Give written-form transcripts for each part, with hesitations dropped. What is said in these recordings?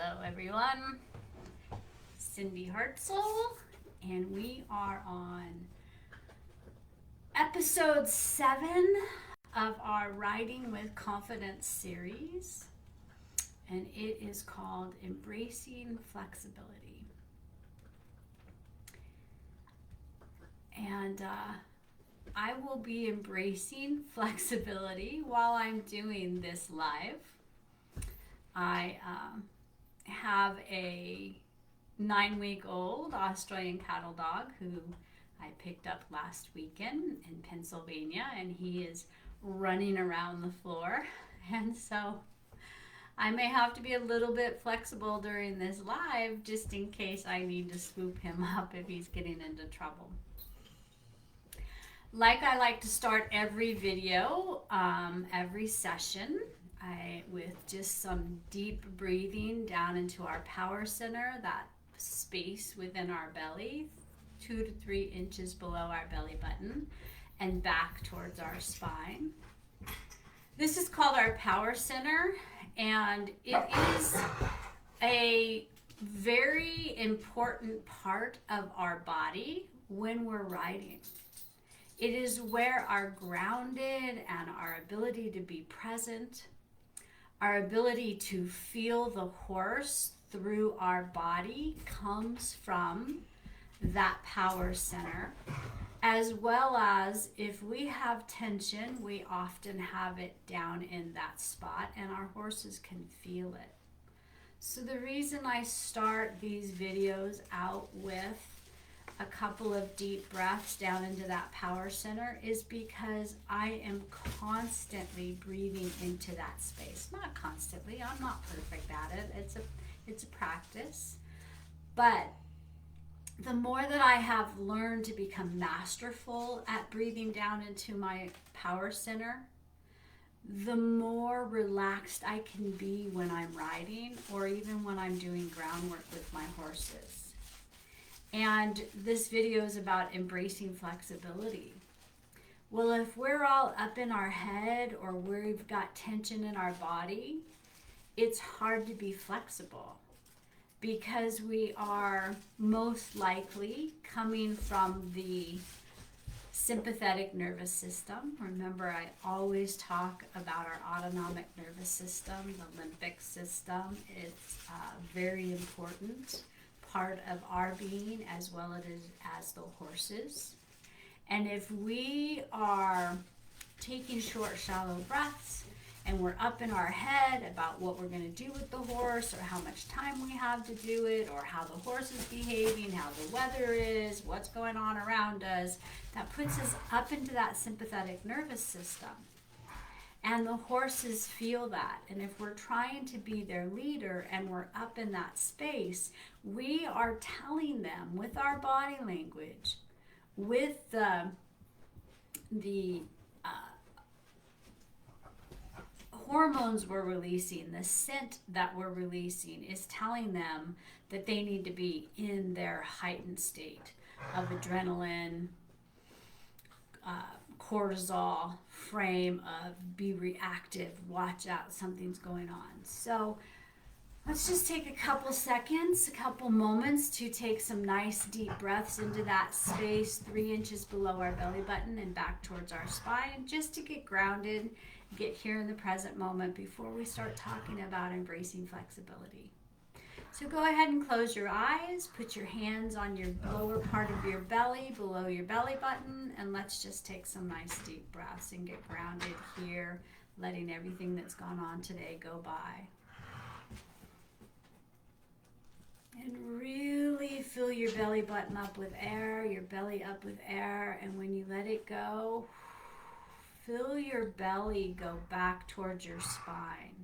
Hello everyone, Cindy Hartzell, and we are on episode 7 of our Riding with Confidence series, and it is called Embracing Flexibility. And I will be embracing flexibility while I'm doing this live. I have a 9-week-old Australian cattle dog who I picked up last weekend in Pennsylvania, and he is running around the floor. And so I may have to be a little bit flexible during this live just in case I need to swoop him up if he's getting into trouble. Like I like to start every video, every session, with just some deep breathing down into our power center, that space within our belly, 2 to 3 inches below our belly button, and back towards our spine. This is called our power center, and it is a very important part of our body when we're riding. It is where our grounded and our ability to be present, our ability to feel the horse through our body comes from that power center, as well as if we have tension, we often have it down in that spot and our horses can feel it. So the reason I start these videos out with a couple of deep breaths down into that power center is because I am constantly breathing into that space. Not constantly, I'm not perfect at it. It's a practice. But the more that I have learned to become masterful at breathing down into my power center, the more relaxed I can be when I'm riding or even when I'm doing groundwork with my horses. And this video is about embracing flexibility. Well, if we're all up in our head or we've got tension in our body, it's hard to be flexible because we are most likely coming from the sympathetic nervous system. Remember, I always talk about our autonomic nervous system, the limbic system. It's very important part of our being as well as the horses. And if we are taking short, shallow breaths and we're up in our head about what we're going to do with the horse or how much time we have to do it or how the horse is behaving, how the weather is, what's going on around us, that puts us up into that sympathetic nervous system. And the horses feel that. And if we're trying to be their leader and we're up in that space, we are telling them with our body language, with the hormones we're releasing, the scent that we're releasing is telling them that they need to be in their heightened state of adrenaline, cortisol frame of be reactive, watch out, something's going on. So let's just take a couple seconds, a couple moments to take some nice deep breaths into that space 3 inches below our belly button and back towards our spine, just to get grounded, get here in the present moment before we start talking about embracing flexibility. So go ahead and close your eyes, put your hands on your lower part of your belly, below your belly button, and let's just take some nice deep breaths and get grounded here, letting everything that's gone on today go by. And really fill your belly button up with air, your belly up with air, and when you let it go, feel your belly go back towards your spine.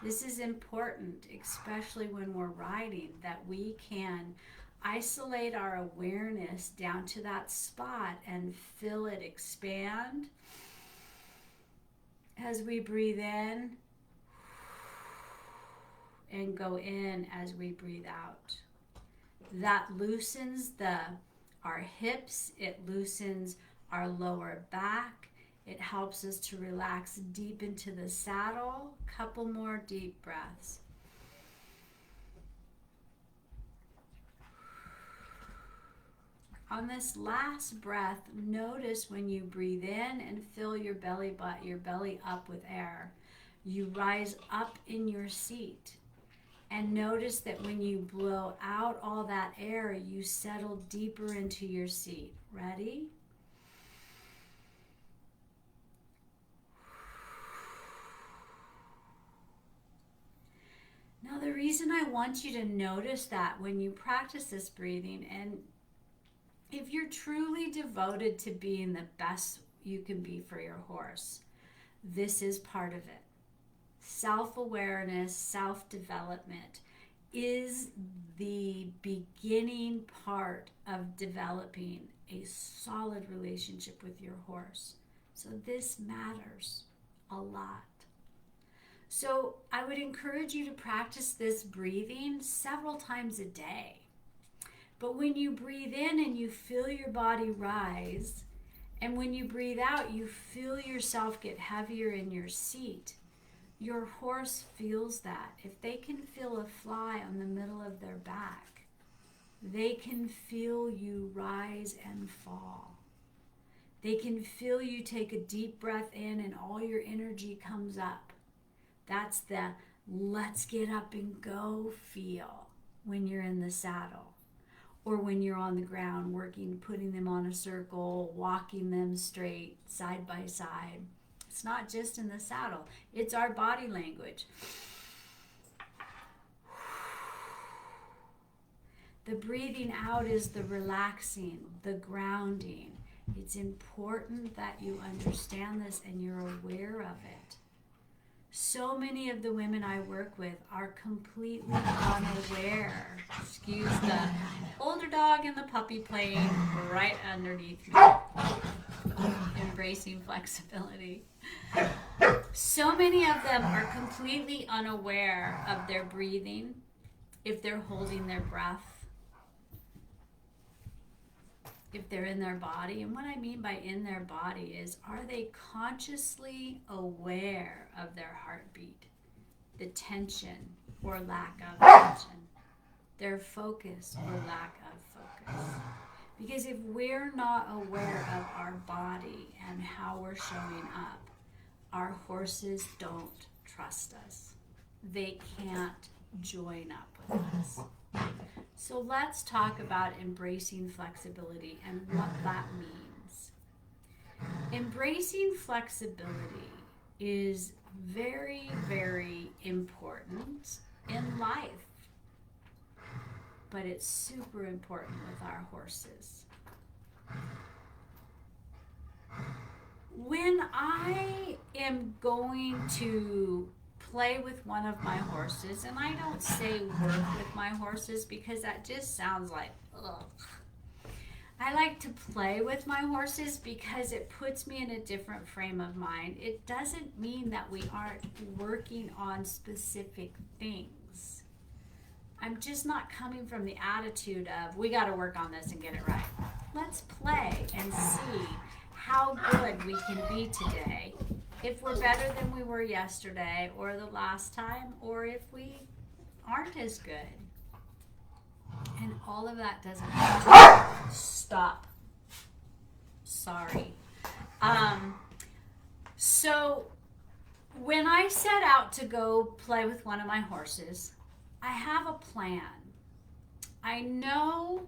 This is important, especially when we're riding, that we can isolate our awareness down to that spot and feel it expand as we breathe in and go in as we breathe out. That loosens our hips, it loosens our lower back. It helps us to relax deep into the saddle. Couple more deep breaths. On this last breath, notice when you breathe in and fill your belly up with air, you rise up in your seat. And notice that when you blow out all that air, you settle deeper into your seat. Ready? Now, the reason I want you to notice that when you practice this breathing, and if you're truly devoted to being the best you can be for your horse, this is part of it. Self-awareness, self-development is the beginning part of developing a solid relationship with your horse. So this matters a lot. So I would encourage you to practice this breathing several times a day. But when you breathe in and you feel your body rise, and when you breathe out, you feel yourself get heavier in your seat, your horse feels that. If they can feel a fly on the middle of their back, they can feel you rise and fall. They can feel you take a deep breath in and all your energy comes up. That's the let's get up and go feel when you're in the saddle, or when you're on the ground working, putting them on a circle, walking them straight, side by side. It's not just in the saddle, it's our body language. The breathing out is the relaxing, the grounding. It's important that you understand this and you're aware of it. So many of the women I work with are completely unaware. Excuse the older dog and the puppy playing right underneath me. Embracing flexibility. So many of them are completely unaware of their breathing, if they're holding their breath, if they're in their body. And what I mean by in their body is, are they consciously aware of their heartbeat, the tension or lack of tension, their focus or lack of focus? Because if we're not aware of our body and how we're showing up, our horses don't trust us. They can't join up with us. So let's talk about embracing flexibility and what that means. Embracing flexibility is very, very important in life, but it's super important with our horses. When I am going to play with one of my horses, and I don't say work with my horses because that just sounds like ugh. I like to play with my horses because it puts me in a different frame of mind. It doesn't mean that we aren't working on specific things. I'm just not coming from the attitude of we got to work on this and get it right. Let's play and see how good we can be today. If we're better than we were yesterday or the last time, or if we aren't as good. And all of that doesn't matter. Stop. Sorry. So when I set out to go play with one of my horses, I have a plan. I know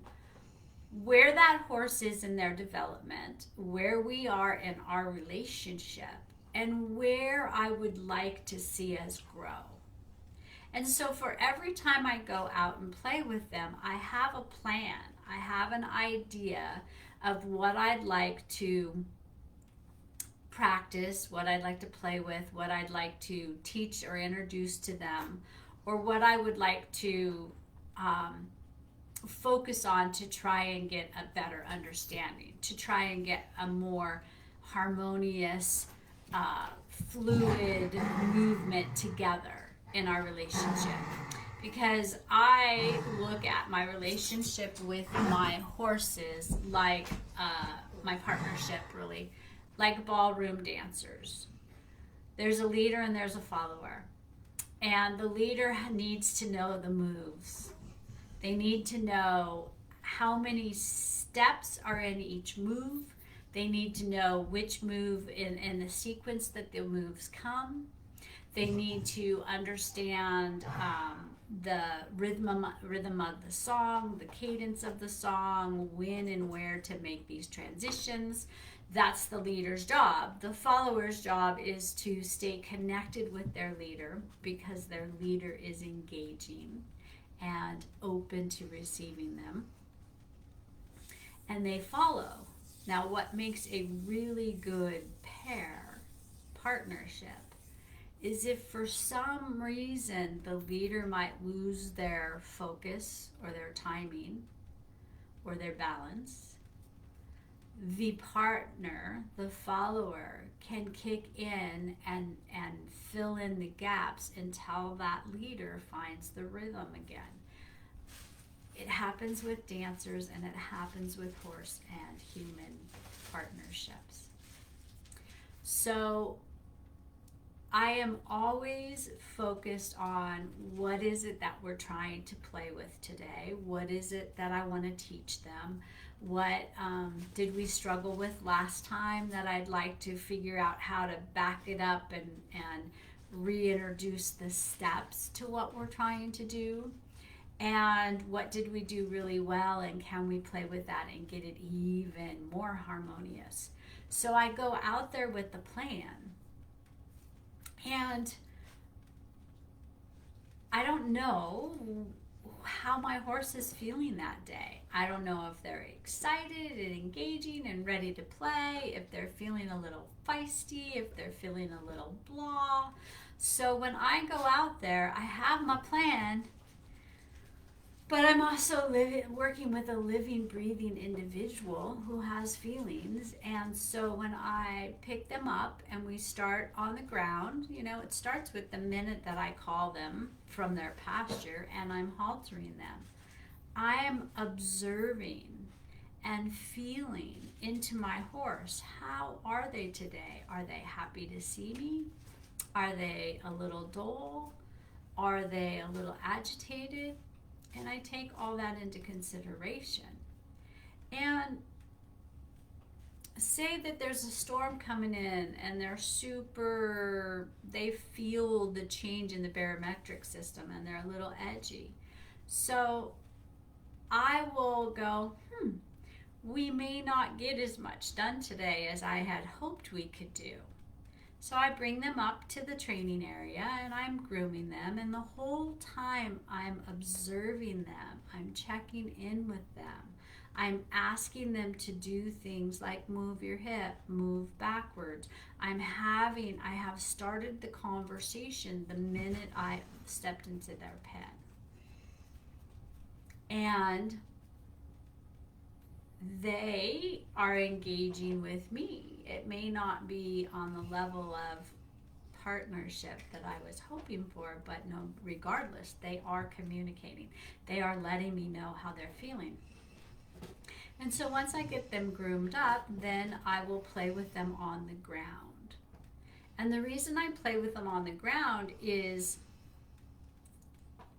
where that horse is in their development, where we are in our relationship, and where I would like to see us grow. And so for every time I go out and play with them, I have a plan. I have an idea of what I'd like to practice, what I'd like to play with, what I'd like to teach or introduce to them, or what I would like to focus on to try and get a better understanding, to try and get a more harmonious, fluid movement together in our relationship. Because I look at my relationship with my horses like my partnership, really, like ballroom dancers. There's a leader and there's a follower. And the leader needs to know the moves. They need to know how many steps are in each move. They need to know which move in the sequence that the moves come. They need to understand the rhythm of the song, the cadence of the song, when and where to make these transitions. That's the leader's job. The follower's job is to stay connected with their leader, because their leader is engaging and open to receiving them. And they follow. Now, what makes a really good partnership is if for some reason the leader might lose their focus or their timing or their balance, the partner, the follower, can kick in and fill in the gaps until that leader finds the rhythm again. It happens with dancers, and it happens with horse and human partnerships. So I am always focused on what is it that we're trying to play with today? What is it that I want to teach them? What did we struggle with last time that I'd like to figure out how to back it up and reintroduce the steps to what we're trying to do? And what did we do really well, and can we play with that and get it even more harmonious? So I go out there with the plan, and I don't know how my horse is feeling that day. I don't know if they're excited and engaging and ready to play, if they're feeling a little feisty, if they're feeling a little blah. So when I go out there, I have my plan, but I'm also working with a living, breathing individual who has feelings. And so when I pick them up and we start on the ground, it starts with the minute that I call them from their pasture and I'm haltering them. I am observing and feeling into my horse. How are they today? Are they happy to see me? Are they a little dull? Are they a little agitated? And I take all that into consideration. And say that there's a storm coming in and they feel the change in the barometric system and they're a little edgy. So I will go, we may not get as much done today as I had hoped we could do. So I bring them up to the training area and I'm grooming them, and the whole time I'm observing them, I'm checking in with them. I'm asking them to do things like move your hip, move backwards. I have started the conversation the minute I stepped into their pen. And they are engaging with me. It may not be on the level of partnership that I was hoping for, but no, regardless, they are communicating. They are letting me know how they're feeling. And so once I get them groomed up, then I will play with them on the ground. And the reason I play with them on the ground is,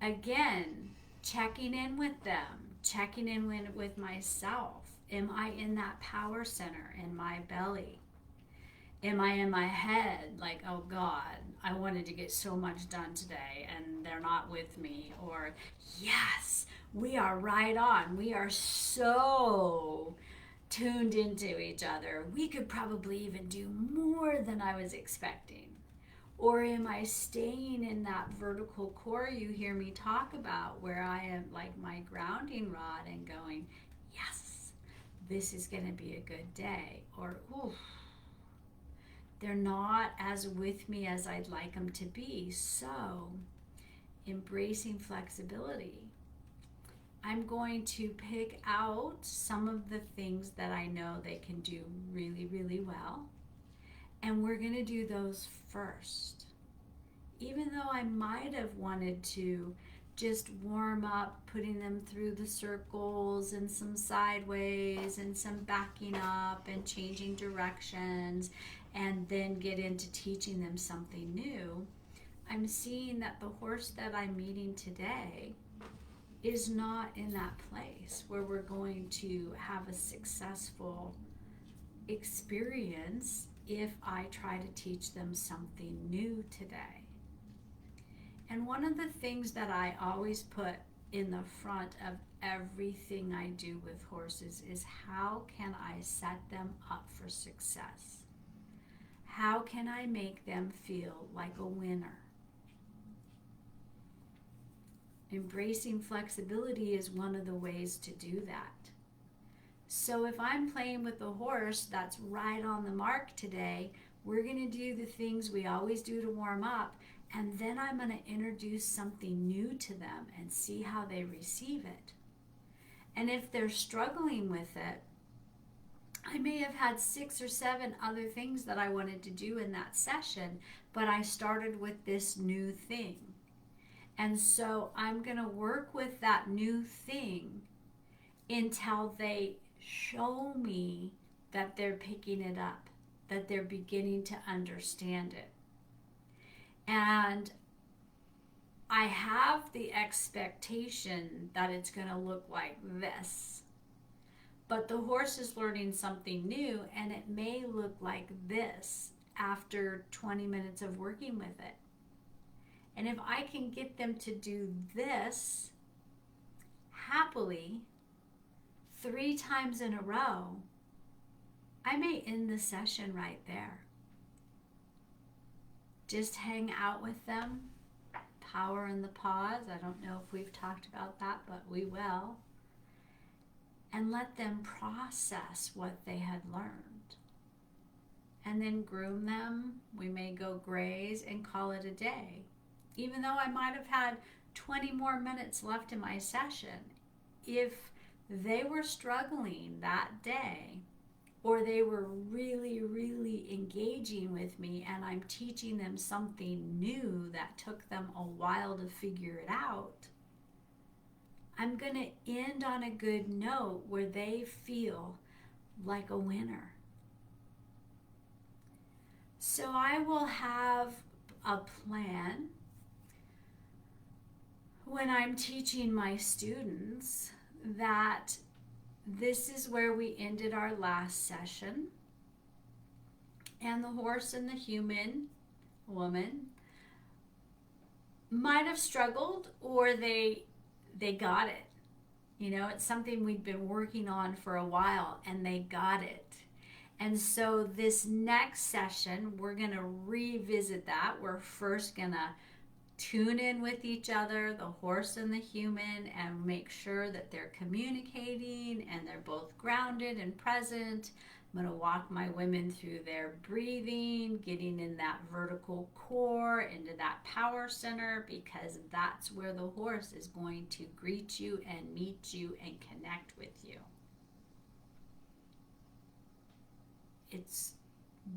again, checking in with them, checking in with myself. Am I in that power center in my belly? Am I in my head like, oh God, I wanted to get so much done today and they're not with me? Or, yes, we are right on. We are so tuned into each other. We could probably even do more than I was expecting. Or am I staying in that vertical core you hear me talk about, where I am like my grounding rod and going, yes, this is going to be a good day. Or, oof, they're not as with me as I'd like them to be. So, embracing flexibility. I'm going to pick out some of the things that I know they can do really, really well. And we're going to do those first. Even though I might have wanted to just warm up, putting them through the circles and some sideways and some backing up and changing directions, and then get into teaching them something new. I'm seeing that the horse that I'm meeting today is not in that place where we're going to have a successful experience if I try to teach them something new today. And one of the things that I always put in the front of everything I do with horses is, how can I set them up for success? How can I make them feel like a winner? Embracing flexibility is one of the ways to do that. So if I'm playing with a horse that's right on the mark today, we're going to do the things we always do to warm up, and then I'm going to introduce something new to them and see how they receive it. And if they're struggling with it, I may have had 6 or 7 other things that I wanted to do in that session, but I started with this new thing. And so I'm going to work with that new thing until they show me that they're picking it up, that they're beginning to understand it. And I have the expectation that it's going to look like this. But the horse is learning something new, and it may look like this after 20 minutes of working with it. And if I can get them to do this happily 3 times in a row, I may end the session right there. Just hang out with them, power in the pause. I don't know if we've talked about that, but we will. And let them process what they had learned. And then groom them. We may go graze and call it a day. Even though I might have had 20 more minutes left in my session, if they were struggling that day, or they were really, really engaging with me and I'm teaching them something new that took them a while to figure it out, I'm going to end on a good note where they feel like a winner. So I will have a plan when I'm teaching my students that this is where we ended our last session, and the horse and the human woman might have struggled, or they got it. You know, it's something we'd been working on for a while and they got it. And so this next session, we're going to revisit that. We're first going to tune in with each other, the horse and the human, and make sure that they're communicating and they're both grounded and present. I'm going to walk my women through their breathing, getting in that vertical core, into that power center, because that's where the horse is going to greet you and meet you and connect with you. It's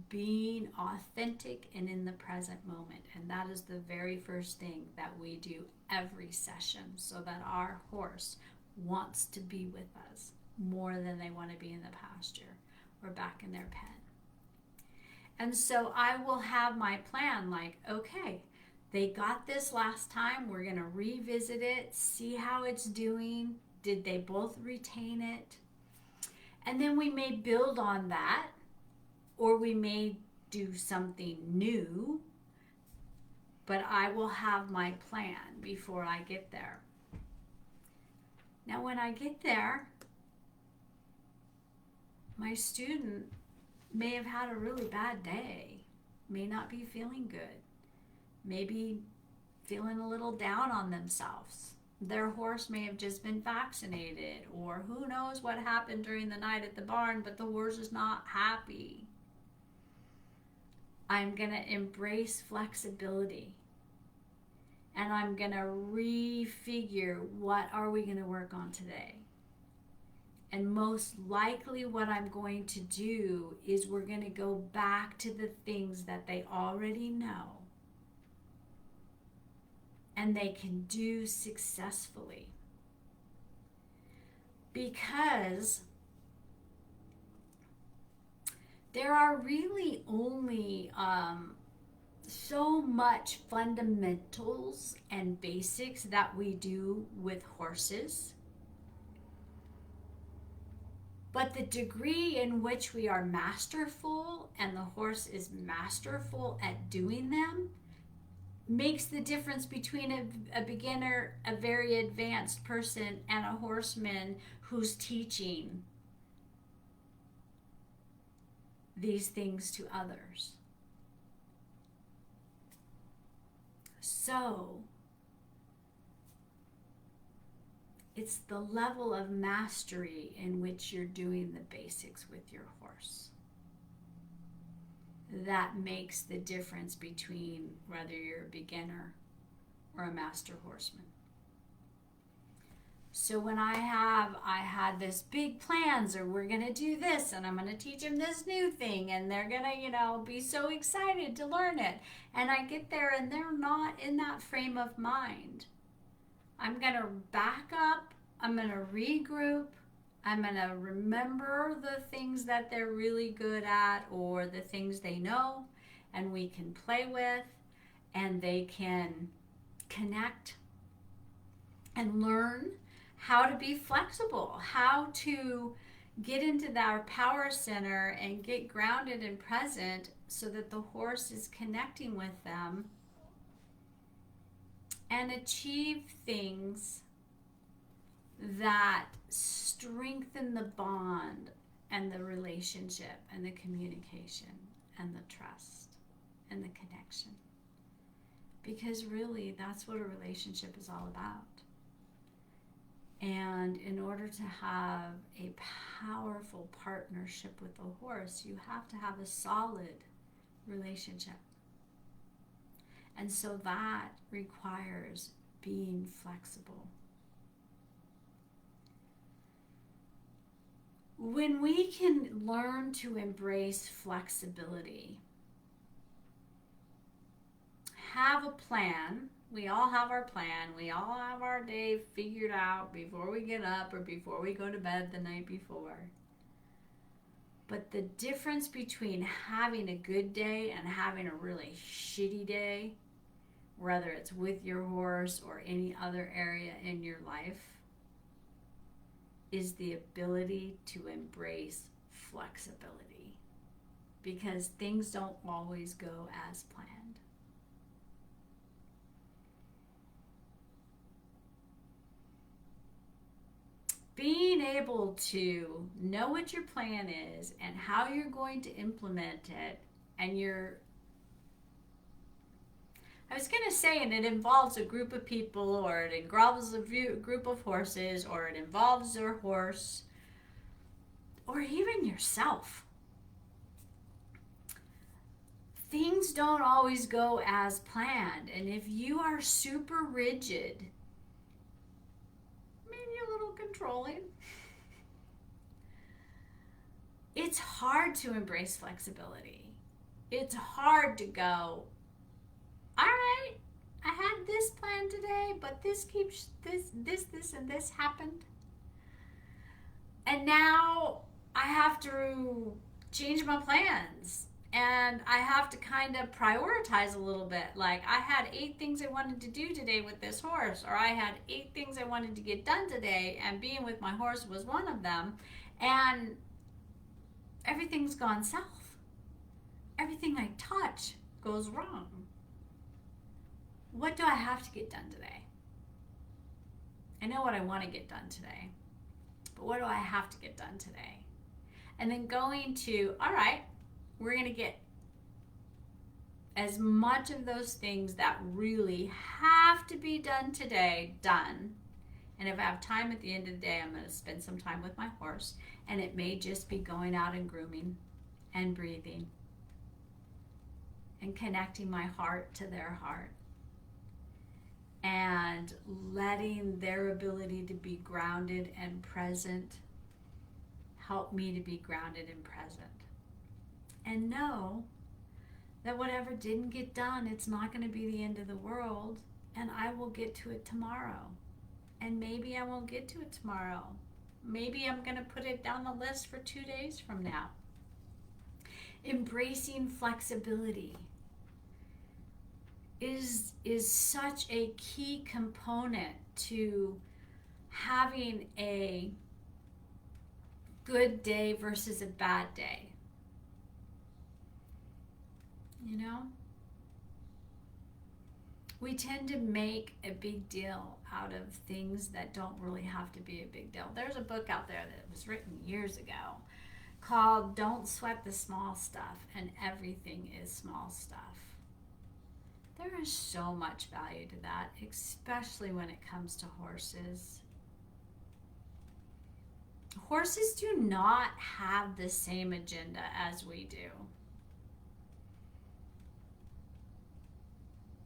being authentic and in the present moment. And that is the very first thing that we do every session, so that our horse wants to be with us more than they want to be in the pasture or back in their pen. And so I will have my plan like, okay, they got this last time. We're going to revisit it, see how it's doing. Did they both retain it? And then we may build on that, or we may do something new, but I will have my plan before I get there. Now, when I get there, my student may have had a really bad day, may not be feeling good, maybe feeling a little down on themselves. Their horse may have just been vaccinated, or who knows what happened during the night at the barn, but the horse is not happy. I'm going to embrace flexibility, and I'm going to refigure, what are we going to work on today? And most likely what I'm going to do is we're going to go back to the things that they already know and they can do successfully. Because there are really only so much fundamentals and basics that we do with horses. But the degree in which we are masterful and the horse is masterful at doing them makes the difference between a beginner, a very advanced person, and a horseman who's teaching these things to others. So, it's the level of mastery in which you're doing the basics with your horse that makes the difference between whether you're a beginner or a master horseman. So when I had this big plans, or we're going to do this, and I'm going to teach them this new thing, and they're going to, be so excited to learn it. And I get there and they're not in that frame of mind. I'm going to back up. I'm going to regroup. I'm going to remember the things that they're really good at, or the things they know and we can play with, and they can connect and learn how to be flexible, how to get into our power center and get grounded and present so that the horse is connecting with them and achieve things that strengthen the bond and the relationship and the communication and the trust and the connection. Because really, that's what a relationship is all about. And in order to have a powerful partnership with the horse, you have to have a solid relationship. And so that requires being flexible. When we can learn to embrace flexibility, have a plan. We all have our plan. We all have our day figured out before we get up or before we go to bed the night before. But the difference between having a good day and having a really shitty day, whether it's with your horse or any other area in your life, is the ability to embrace flexibility, because things don't always go as planned. Being able to know what your plan is and how you're going to implement it, and I was going to say, and it involves a group of people, or it involves a group of horses, or it involves your horse, or even yourself. Things don't always go as planned, and if you are super rigid, maybe a little controlling, it's hard to embrace flexibility. It's hard to go, all right, I had this plan today, but this and this happened. And now I have to change my plans. And I have to kind of prioritize a little bit. Like, I had 8 things I wanted to do today with this horse, or I had 8 things I wanted to get done today, and being with my horse was one of them. And everything's gone south. Everything I touch goes wrong. What do I have to get done today? I know what I want to get done today, but what do I have to get done today? And then going to, all right, we're going to get as much of those things that really have to be done today done. And if I have time at the end of the day, I'm going to spend some time with my horse. And it may just be going out and grooming and breathing and connecting my heart to their heart, and letting their ability to be grounded and present help me to be grounded and present. And know that whatever didn't get done, it's not going to be the end of the world, and I will get to it tomorrow. And maybe I won't get to it tomorrow. Maybe I'm going to put it down the list for 2 days from now. Embracing flexibility is such a key component to having a good day versus a bad day. You know? We tend to make a big deal out of things that don't really have to be a big deal. There's a book out there that was written years ago called Don't Sweat the Small Stuff, and Everything is Small Stuff. There is so much value to that, especially when it comes to horses. Horses do not have the same agenda as we do.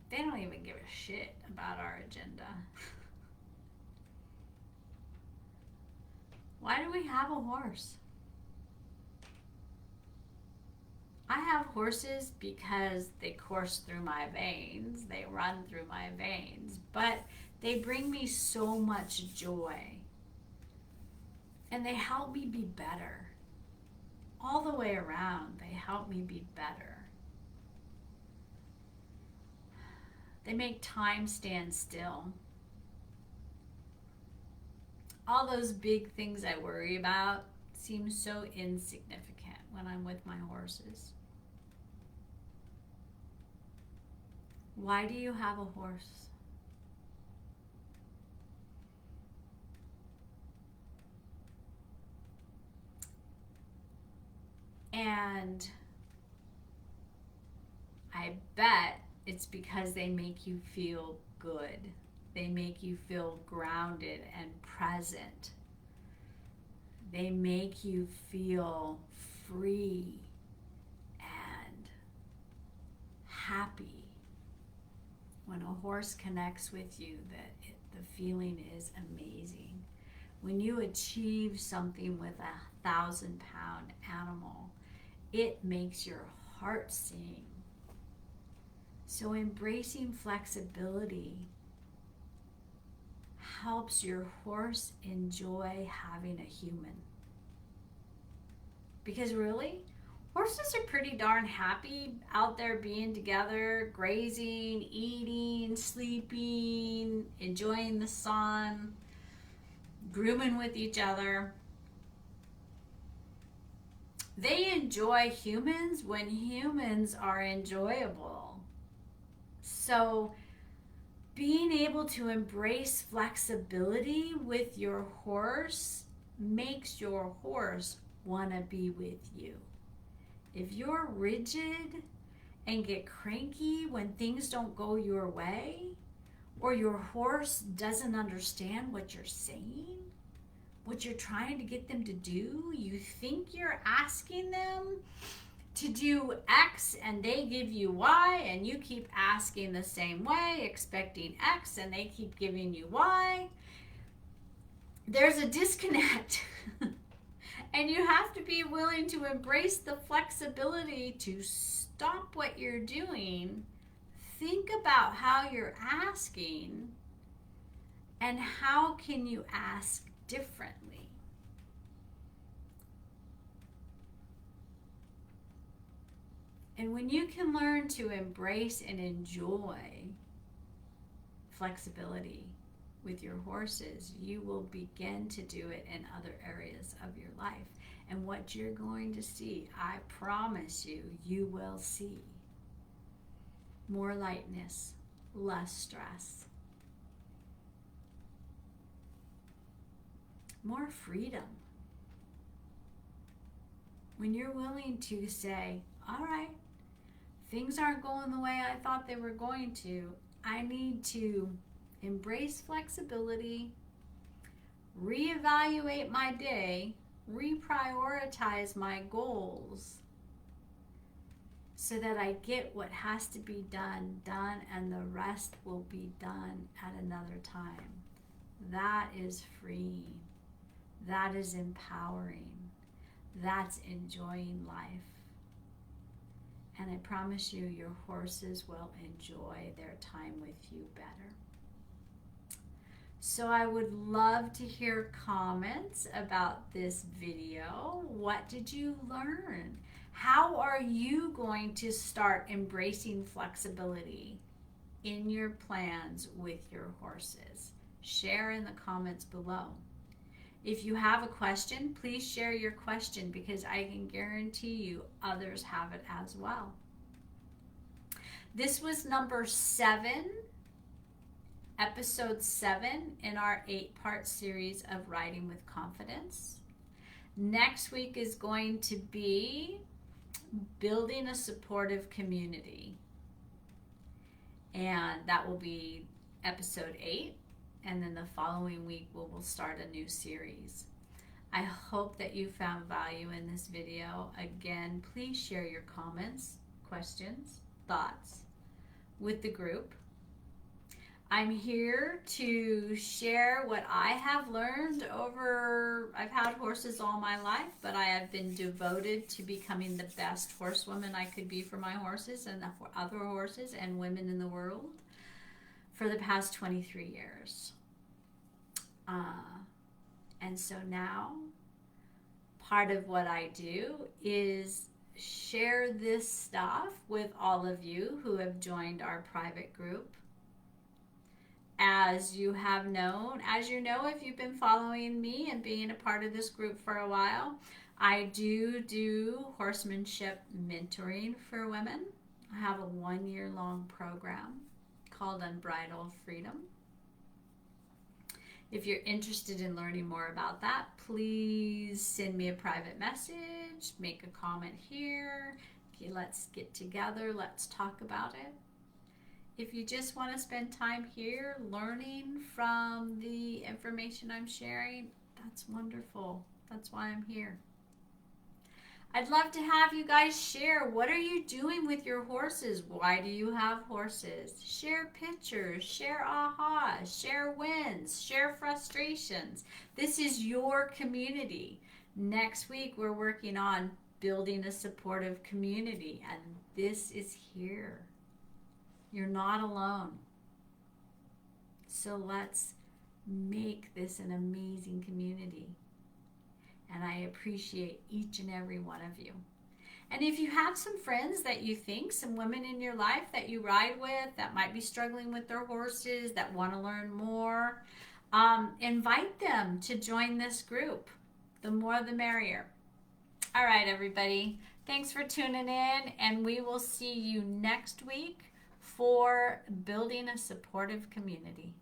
They don't even give a shit about our agenda. Why do we have a horse? I have horses because they course through my veins, they run through my veins, but they bring me so much joy. And they help me be better. All the way around, they help me be better. They make time stand still. All those big things I worry about seem so insignificant when I'm with my horses. Why do you have a horse? And I bet it's because they make you feel good. They make you feel grounded and present. They make you feel free and happy. When a horse connects with you, the feeling is amazing. When you achieve something with a 1,000-pound animal, it makes your heart sing. So embracing flexibility helps your horse enjoy having a human. Because really, horses are pretty darn happy out there being together, grazing, eating, sleeping, enjoying the sun, grooming with each other. They enjoy humans when humans are enjoyable. So being able to embrace flexibility with your horse makes your horse want to be with you. If you're rigid and get cranky when things don't go your way, or your horse doesn't understand what you're saying, what you're trying to get them to do, you think you're asking them to do X and they give you Y, and you keep asking the same way, expecting X, and they keep giving you Y. There's a disconnect. And you have to be willing to embrace the flexibility to stop what you're doing, think about how you're asking, and how can you ask differently. And when you can learn to embrace and enjoy flexibility with your horses, you will begin to do it in other areas of your life. And what you're going to see, I promise you, you will see more lightness, less stress, more freedom. When you're willing to say, all right, things aren't going the way I thought they were going to, I need to embrace flexibility, reevaluate my day, reprioritize my goals so that I get what has to be done, and the rest will be done at another time. That is freeing. That is empowering. That's enjoying life. And I promise you, your horses will enjoy their time with you better. So I would love to hear comments about this video. What did you learn? How are you going to start embracing flexibility in your plans with your horses? Share in the comments below. If you have a question, please share your question, because I can guarantee you others have it as well. This was number 7, episode 7 in our 8-part series of Riding with Confidence. Next week is going to be building a supportive community. And that will be episode 8. And then the following week we'll start a new series. I hope that you found value in this video. Again, please share your comments, questions, thoughts with the group. I'm here to share what I have learned I've had horses all my life, but I have been devoted to becoming the best horsewoman I could be for my horses and for other horses and women in the world for the past 23 years. And so now part of what I do is share this stuff with all of you who have joined our private group. As you know, if you've been following me and being a part of this group for a while, I do horsemanship mentoring for women. I have a 1-year-long program called Unbridled Freedom. If you're interested in learning more about that, please send me a private message, make a comment here. Let's get together, let's talk about it. If you just want to spend time here learning from the information I'm sharing, that's wonderful. That's why I'm here. I'd love to have you guys share. What are you doing with your horses? Why do you have horses? Share pictures, share ahas, share wins, share frustrations. This is your community. Next week, we're working on building a supportive community, and this is here. You're not alone. So let's make this an amazing community. And I appreciate each and every one of you. And if you have some friends that you think, some women in your life that you ride with that might be struggling with their horses, that want to learn more, invite them to join this group. The more the merrier. All right, everybody. Thanks for tuning in, and we will see you next week for building a supportive community.